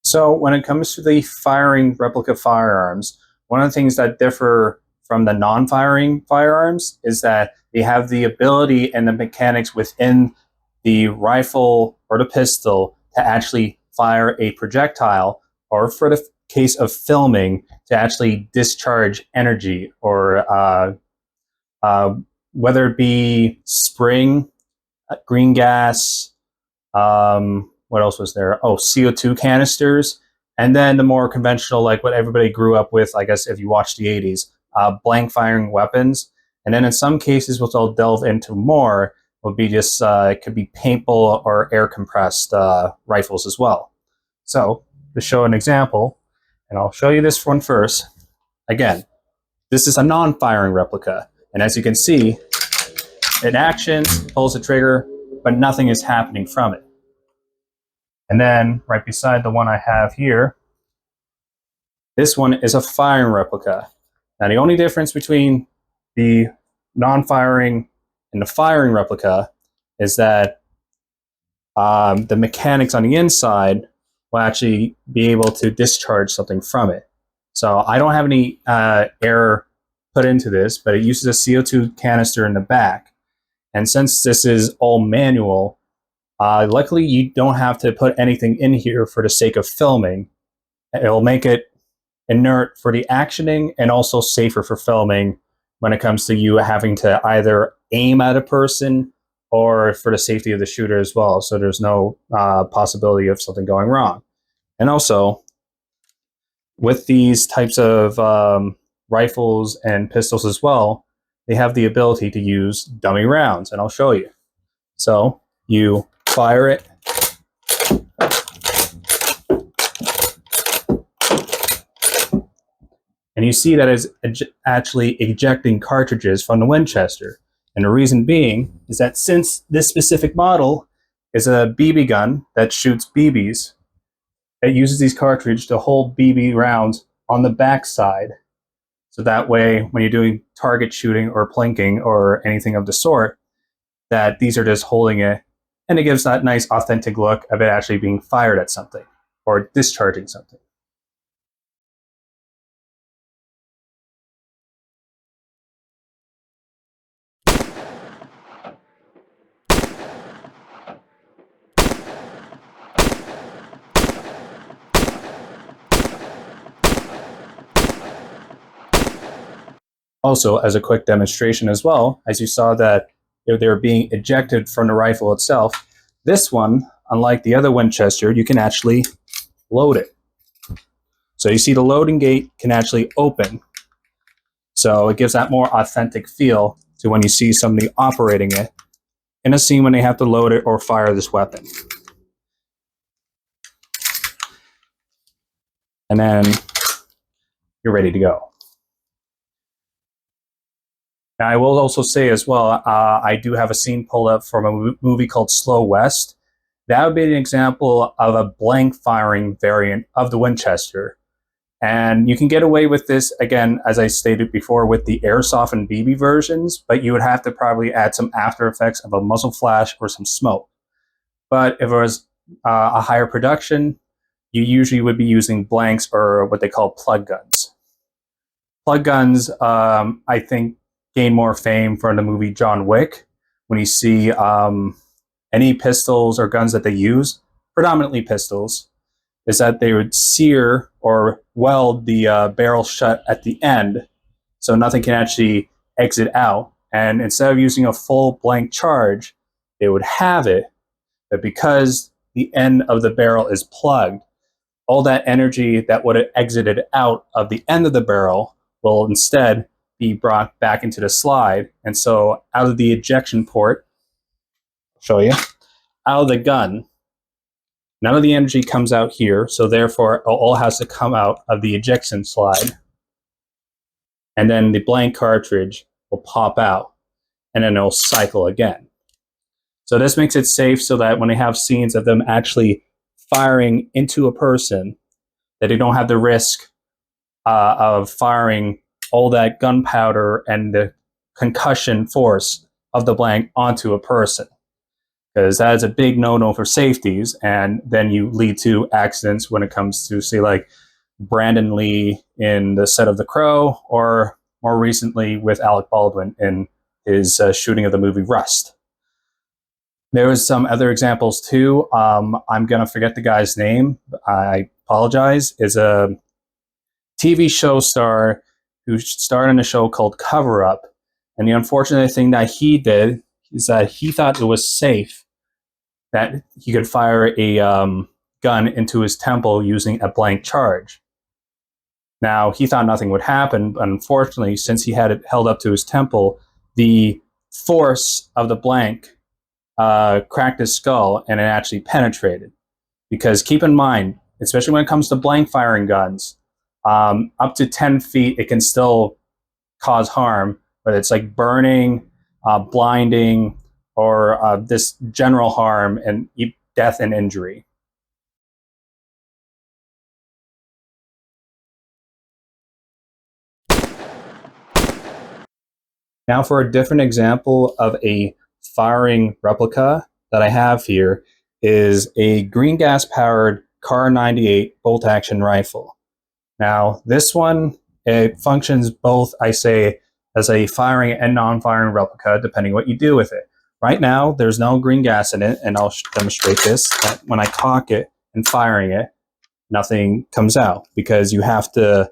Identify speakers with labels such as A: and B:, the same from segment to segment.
A: So when it comes to the firing replica firearms, one of the things that differ from the non-firing firearms is that they have the ability and the mechanics within the rifle or the pistol to actually fire a projectile, or for the case of filming, to actually discharge energy, or uh, whether it be spring, green gas, what else was there? Oh, CO2 canisters. And then the more conventional, like what everybody grew up with, I guess, if you watched the 80s, blank firing weapons. And then in some cases, which I'll delve into more, would be just, it could be paintball or air compressed rifles as well. So to show an example, and I'll show you this one first. Again, this is a non-firing replica. And as you can see, it actions, pulls the trigger, but nothing is happening from it. And then right beside the one I have here, this one is a firing replica. Now the only difference between the non-firing and the firing replica is that the mechanics on the inside will actually be able to discharge something from it. So I don't have any air put into this, but it uses a CO2 canister in the back. And since this is all manual, luckily you don't have to put anything in here for the sake of filming. It'll make it inert for the actioning and also safer for filming when it comes to you having to either aim at a person or for the safety of the shooter as well. So there's no possibility of something going wrong. And also, with these types of rifles and pistols as well, they have the ability to use dummy rounds, and I'll show you. So you fire it, and you see that it's actually ejecting cartridges from the Winchester. And the reason being is that since this specific model is a BB gun that shoots BBs, it uses these cartridges to hold BB rounds on the backside. So that way, when you're doing target shooting or plinking or anything of the sort, that these are just holding it, and it gives that nice authentic look of it actually being fired at something or discharging something. Also, as a quick demonstration as well, as you saw that they were being ejected from the rifle itself, this one, unlike the other Winchester, you can actually load it. So you see the loading gate can actually open. So it gives that more authentic feel to when you see somebody operating it in a scene when they have to load it or fire this weapon. And then you're ready to go. Now, I will also say as well, I do have a scene pulled up from a movie called Slow West. That would be an example of a blank firing variant of the Winchester. And you can get away with this, again, as I stated before, with the airsoft and BB versions, but you would have to probably add some after effects of a muzzle flash or some smoke. But if it was a higher production, you usually would be using blanks or what they call plug guns. Plug guns, I think, gain more fame from the movie John Wick. When you see any pistols or guns that they use, predominantly pistols, is that they would sear or weld the barrel shut at the end so nothing can actually exit out. And instead of using a full blank charge, they would have it, but because the end of the barrel is plugged, all that energy that would have exited out of the end of the barrel will instead be brought back into the slide. And so out of the ejection port, I'll show you, out of the gun, none of the energy comes out here, so therefore it all has to come out of the ejection slide. And then the blank cartridge will pop out, and then it'll cycle again. So this makes it safe so that when they have scenes of them actually firing into a person, that they don't have the risk of firing all that gunpowder and the concussion force of the blank onto a person. because that is a big no-no for safeties, and then you lead to accidents when it comes to, say, like Brandon Lee in the set of The Crow, or more recently with Alec Baldwin in his shooting of the movie Rust. There was some other examples too. I'm gonna forget the guy's name. I apologize. Is a TV show star who starred in a show called Cover Up, and the unfortunate thing that he did is that he thought it was safe that he could fire a gun into his temple using a blank charge. Now, he thought nothing would happen, but unfortunately, since he had it held up to his temple, the force of the blank cracked his skull, and it actually penetrated. Because keep in mind, especially when it comes to blank firing guns, up to 10 feet, it can still cause harm, whether it's like burning, blinding, or this general harm and death and injury. Now, for a different example of a firing replica that I have here is a green gas powered Car 98 bolt action rifle. Now, this one, it functions both, I say, as a firing and non-firing replica, depending what you do with it. Right now, there's no green gas in it, and I'll demonstrate this. That when I cock it and firing it, nothing comes out because you have to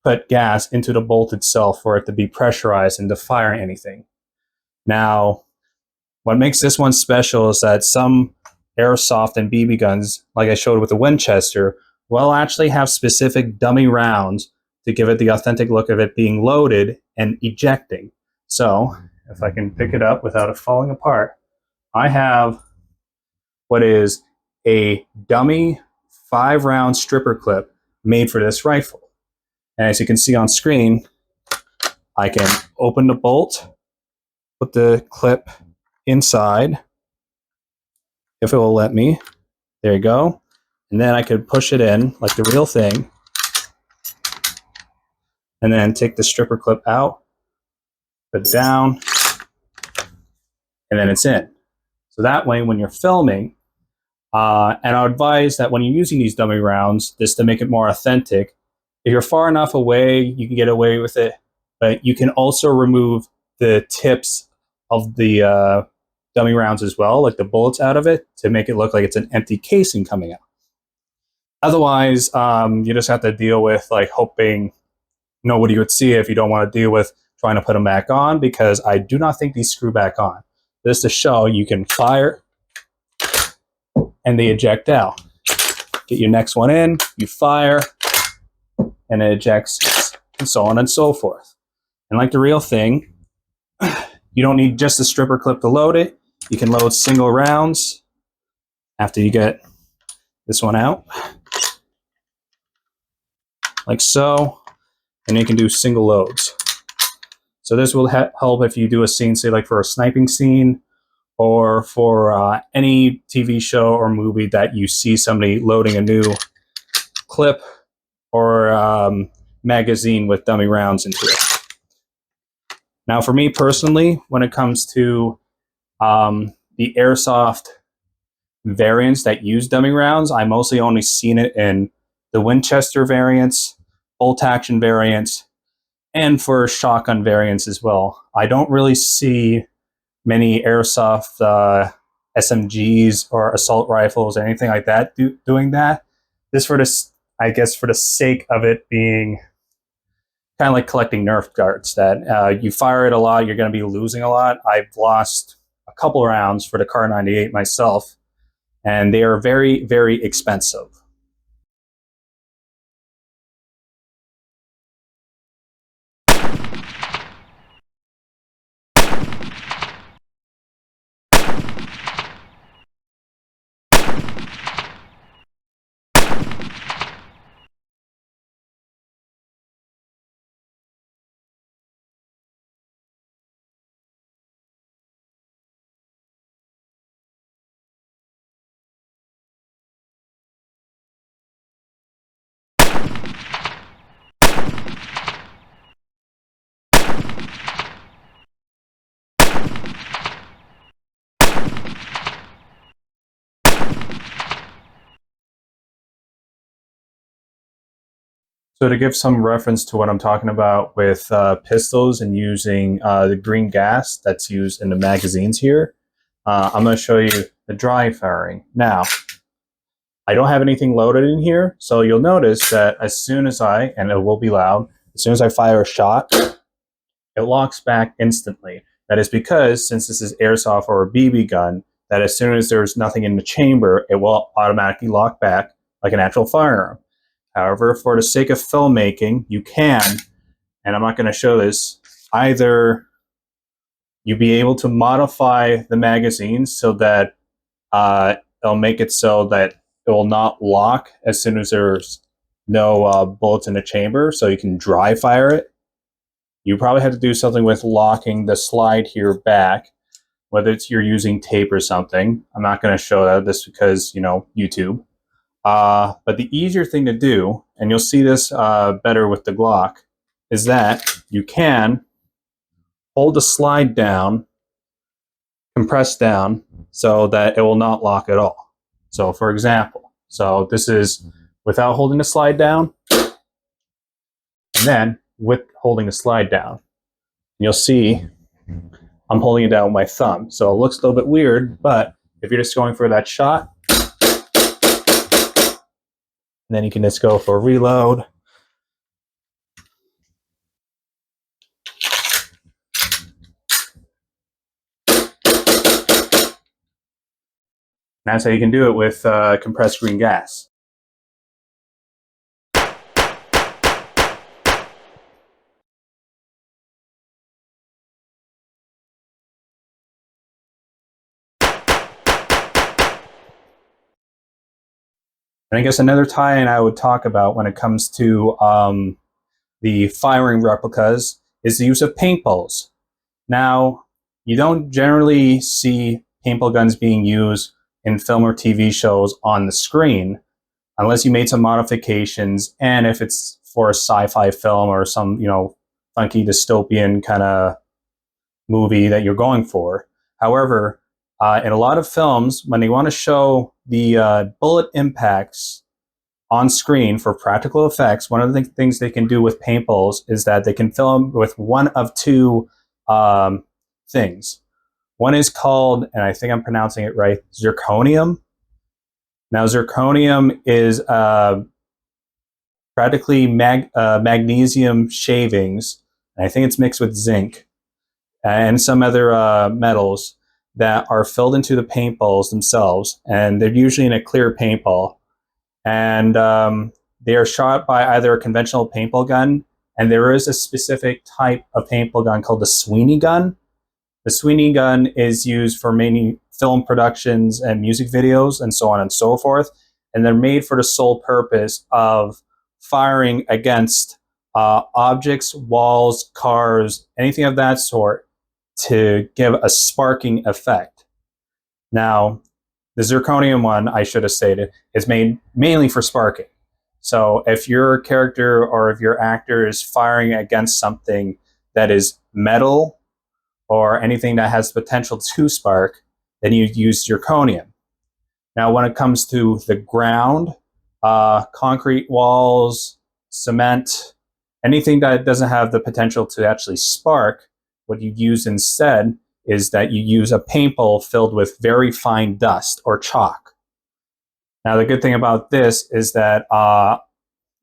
A: put gas into the bolt itself for it to be pressurized and to fire anything. Now, what makes this one special is that some airsoft and BB guns, like I showed with the Winchester, will actually have specific dummy rounds to give it the authentic look of it being loaded and ejecting. So, if I can pick it up without it falling apart, I have what is a dummy 5-round stripper clip made for this rifle. And as you can see on screen, I can open the bolt, put the clip inside, if it will let me. There you go. And then I could push it in like the real thing, and then take the stripper clip out, put it down, and then it's in. So that way, when you're filming, and I advise that when you're using these dummy rounds, just to make it more authentic, if you're far enough away, you can get away with it, but you can also remove the tips of the dummy rounds as well, like the bullets out of it, to make it look like it's an empty casing coming out. Otherwise, you just have to deal with like hoping nobody would see it if you don't want to deal with trying to put them back on, because I do not think these screw back on. Just to show you can fire and they eject out. Get your next one in, you fire, and it ejects, and so on and so forth. And like the real thing, you don't need just a stripper clip to load it. You can load single rounds after you get this one out, like so, and you can do single loads. So this will help if you do a scene, say like for a sniping scene, or for any TV show or movie that you see somebody loading a new clip or magazine with dummy rounds into it. Now, for me personally, when it comes to the airsoft variants that use dummy rounds, I mostly only seen it in the Winchester variants, bolt action variants, and for shotgun variants as well. I don't really see many airsoft SMGs or assault rifles or anything like that doing that. This for this, I guess, for the sake of it being kind of like collecting Nerf darts, that you fire it a lot, you're going to be losing a lot. I've lost a couple rounds for the Car 98 myself, and they are very, very expensive. So to give some reference to what I'm talking about with pistols and using the green gas that's used in the magazines here, I'm going to show you the dry firing. Now, I don't have anything loaded in here, so you'll notice that as soon as and it will be loud, as soon as I fire a shot, it locks back instantly. That is because, since this is airsoft or a BB gun, that as soon as there's nothing in the chamber, it will automatically lock back like an actual firearm. However, for the sake of filmmaking, you can, and I'm not going to show this, either you be able to modify the magazine so that it'll make it so that it will not lock as soon as there's no bullets in the chamber, so you can dry fire it. You probably have to do something with locking the slide here back, whether it's you're using tape or something. I'm not going to show that this because, you know, YouTube. But the easier thing to do, and you'll see this better with the Glock, is that you can hold the slide down, compress down, so that it will not lock at all. So for example, so this is without holding the slide down, and then with holding the slide down. You'll see I'm holding it down with my thumb. So it looks a little bit weird, but if you're just going for that shot, and then you can just go for a reload. That's how you can do it with compressed green gas. And I guess another tie-in I would talk about when it comes to the firing replicas is the use of paintballs. Now, you don't generally see paintball guns being used in film or TV shows on the screen, unless you made some modifications, and if it's for a sci-fi film or some, you know, funky dystopian kind of movie that you're going for. However, in a lot of films, when they want to show the bullet impacts on screen for practical effects, one of the things they can do with paintballs is that they can film with one of two things. One is called, and I think I'm pronouncing it right, zirconium. Now, zirconium is practically magnesium shavings, and I think it's mixed with zinc and some other metals that are filled into the paintballs themselves, and they're usually in a clear paintball. And they are shot by either a conventional paintball gun, and there is a specific type of paintball gun called the Sweeney gun. The Sweeney gun is used for many film productions and music videos and so on and so forth, and they're made for the sole purpose of firing against objects, walls, cars, anything of that sort, to give a sparking effect. Now, the zirconium one, I should have stated, is made mainly for sparking. So if your character or if your actor is firing against something that is metal or anything that has potential to spark, then you use zirconium. Now, when it comes to the ground, concrete walls, cement, anything that doesn't have the potential to actually spark, what you use instead is that you use a paintball filled with very fine dust or chalk. Now, the good thing about this is that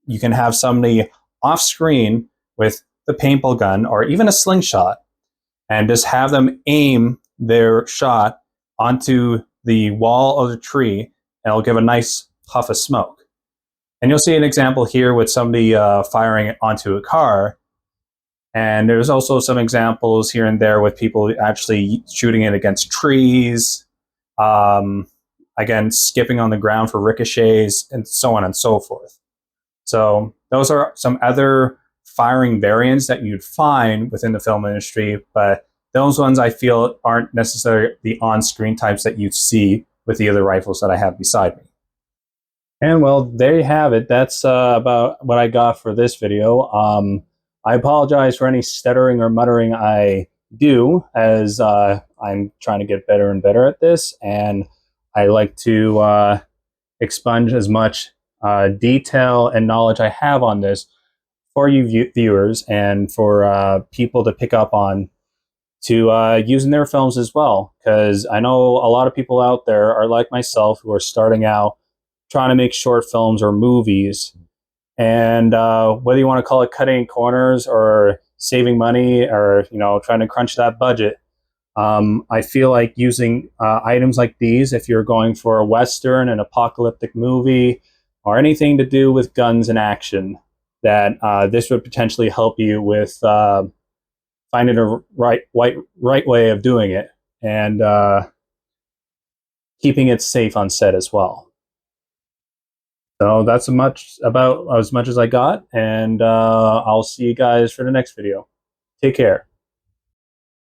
A: you can have somebody off screen with the paintball gun or even a slingshot and just have them aim their shot onto the wall of the tree, and it'll give a nice puff of smoke. And you'll see an example here with somebody firing it onto a car. And there's also some examples here and there with people actually shooting it against trees, again, skipping on the ground for ricochets, and so on and so forth. So those are some other firing variants that you'd find within the film industry, but those ones I feel aren't necessarily the on-screen types that you see with the other rifles that I have beside me. And well, there you have it. That's about what I got for this video. I apologize for any stuttering or muttering I do, as I'm trying to get better and better at this, and I like to expunge as much detail and knowledge I have on this for you viewers and for people to pick up on to use in their films as well. Because I know a lot of people out there are like myself who are starting out trying to make short films or movies. And whether you want to call it cutting corners or saving money or trying to crunch that budget, I feel like using items like these, if you're going for a Western, an apocalyptic movie, or anything to do with guns and action, that this would potentially help you with finding a right way of doing it and keeping it safe on set as well. So that's about as much as I got, and I'll see you guys for the next video. Take care.